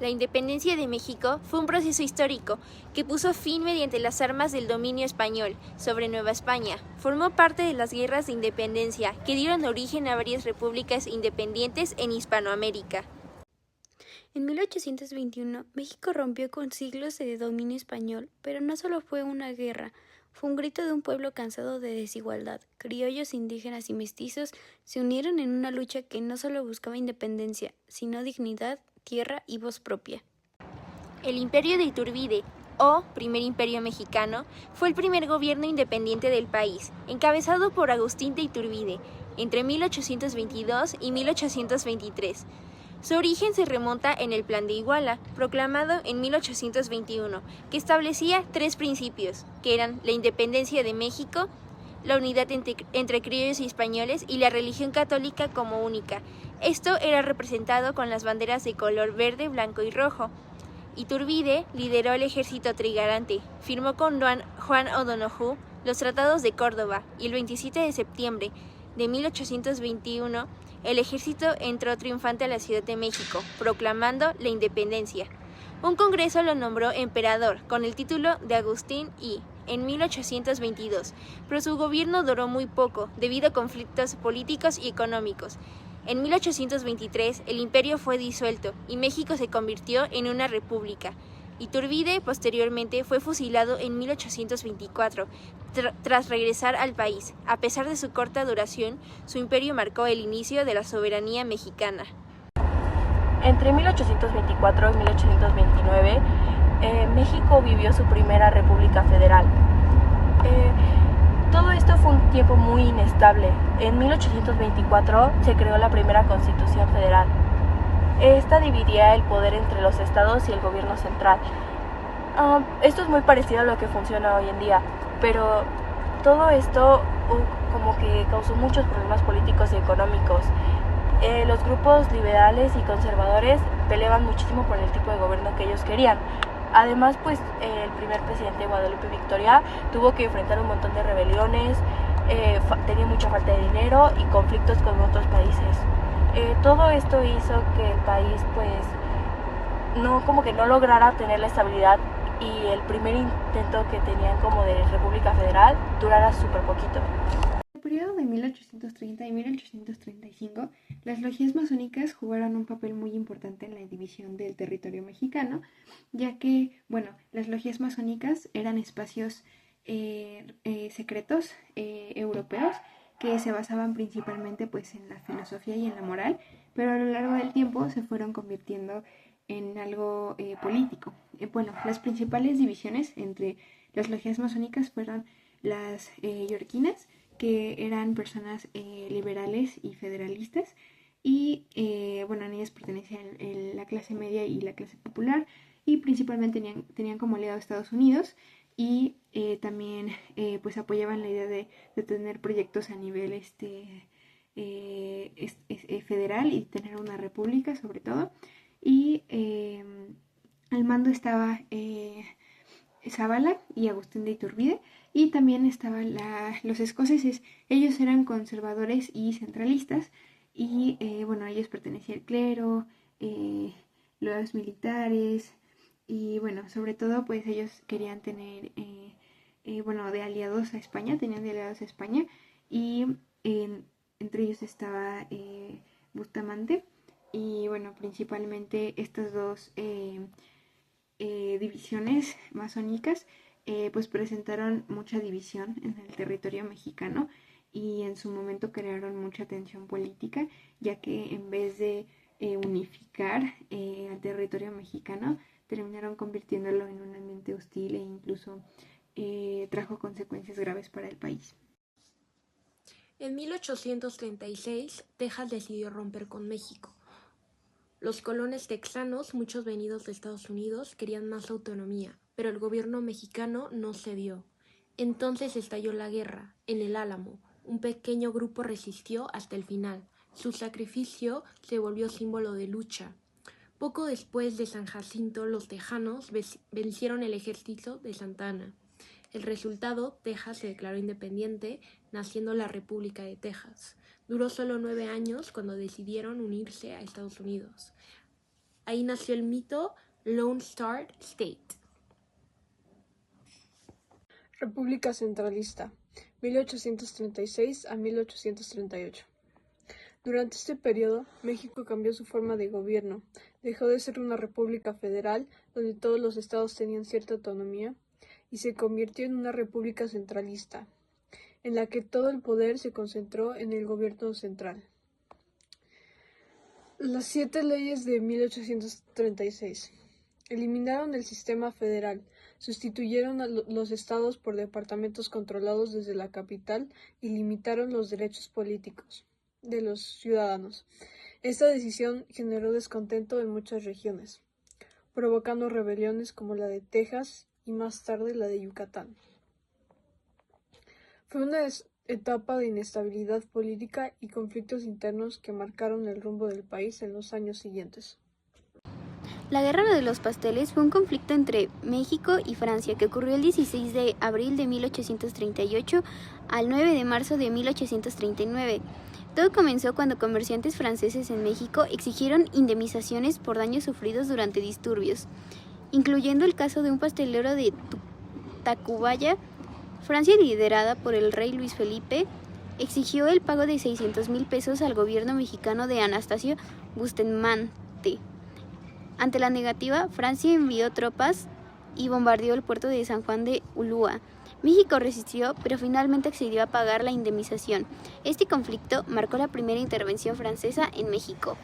La independencia de México fue un proceso histórico que puso fin mediante las armas del dominio español sobre Nueva España. Formó parte de las guerras de independencia que dieron origen a varias repúblicas independientes en Hispanoamérica. En 1821, México rompió con siglos de dominio español, pero no solo fue una guerra, fue un grito de un pueblo cansado de desigualdad. Criollos, indígenas y mestizos se unieron en una lucha que no solo buscaba independencia, sino dignidad, tierra y voz propia. El Imperio de Iturbide, o Primer Imperio Mexicano, fue el primer gobierno independiente del país, encabezado por Agustín de Iturbide, entre 1822 y 1823. Su origen se remonta en el Plan de Iguala, proclamado en 1821, que establecía 3 principios, que eran la independencia de México, la unidad entre criollos y españoles y la religión católica como única. Esto era representado con las banderas de color verde, blanco y rojo. Iturbide lideró el ejército trigarante, firmó con Juan O'Donoghue los tratados de Córdoba y el 27 de septiembre de 1821 el ejército entró triunfante a la Ciudad de México, proclamando la independencia. Un congreso lo nombró emperador con el título de Agustín I en 1822, pero su gobierno duró muy poco debido a conflictos políticos y económicos. En 1823 el imperio fue disuelto y México se convirtió en una república. Iturbide posteriormente fue fusilado en 1824 tras regresar al país. A pesar de su corta duración, su imperio marcó el inicio de la soberanía mexicana. Entre 1824 y 1829, México vivió su primera república federal. Todo esto fue un tiempo muy inestable. En 1824 se creó la primera Constitución Federal. Esta dividía el poder entre los estados y el gobierno central. Esto es muy parecido a lo que funciona hoy en día, pero todo esto como que causó muchos problemas políticos y económicos. Los grupos liberales y conservadores peleaban muchísimo por el tipo de gobierno que ellos querían. Además, pues el primer presidente Guadalupe Victoria tuvo que enfrentar un montón de rebeliones, tenía mucha falta de dinero y conflictos con otros países. Todo esto hizo que el país pues no lograra tener la estabilidad y el primer intento que tenían como de República Federal durara súper poquito. En el periodo de 1830 y 1835, las logias masónicas jugaron un papel muy importante en la división del territorio mexicano, ya que, las logias masónicas eran espacios secretos europeos que se basaban principalmente pues en la filosofía y en la moral, pero a lo largo del tiempo se fueron convirtiendo en algo político. Las principales divisiones entre las logias masónicas fueron las yorquinas, que eran personas liberales y federalistas, y en ellas pertenecían la clase media y la clase popular, y principalmente tenían como aliado a Estados Unidos, y también pues apoyaban la idea de tener proyectos a nivel federal y tener una república sobre todo. Y al mando estaba Zavala y Agustín de Iturbide, y también estaban los escoceses. Ellos eran conservadores y centralistas, y ellos pertenecían al clero, los militares, y sobre todo pues ellos querían tener de aliados a España, tenían de aliados a España, y entre ellos estaba Bustamante, y principalmente estas dos divisiones masónicas pues presentaron mucha división en el territorio mexicano, y en su momento crearon mucha tensión política, ya que en vez de unificar al territorio mexicano, terminaron convirtiéndolo en un ambiente hostil, e incluso trajo consecuencias graves para el país. En 1836, Texas decidió romper con México. Los colonos texanos, muchos venidos de Estados Unidos, querían más autonomía, pero el gobierno mexicano no cedió. Entonces estalló la guerra. En el Álamo, un pequeño grupo resistió hasta el final. Su sacrificio se volvió símbolo de lucha. Poco después de San Jacinto, los tejanos vencieron el ejército de Santa Anna. El resultado, Texas se declaró independiente, naciendo la República de Texas. Duró solo 9 años cuando decidieron unirse a Estados Unidos. Ahí nació el mito Lone Star State. República Centralista, 1836 a 1838. Durante este periodo, México cambió su forma de gobierno, dejó de ser una república federal donde todos los estados tenían cierta autonomía y se convirtió en una república centralista, en la que todo el poder se concentró en el gobierno central. Las 7 leyes de 1836 eliminaron el sistema federal, sustituyeron a los estados por departamentos controlados desde la capital y limitaron los derechos políticos de los ciudadanos. Esta decisión generó descontento en muchas regiones, provocando rebeliones como la de Texas y más tarde la de Yucatán. Fue una etapa de inestabilidad política y conflictos internos que marcaron el rumbo del país en los años siguientes. La Guerra de los Pasteles fue un conflicto entre México y Francia que ocurrió el 16 de abril de 1838 al 9 de marzo de 1839. Todo comenzó cuando comerciantes franceses en México exigieron indemnizaciones por daños sufridos durante disturbios, incluyendo el caso de un pastelero de Tacubaya. Francia, liderada por el rey Luis Felipe, exigió el pago de 600,000 pesos al gobierno mexicano de Anastasio Bustamante. Ante la negativa, Francia envió tropas y bombardeó el puerto de San Juan de Ulúa. México resistió, pero finalmente accedió a pagar la indemnización. Este conflicto marcó la primera intervención francesa en México.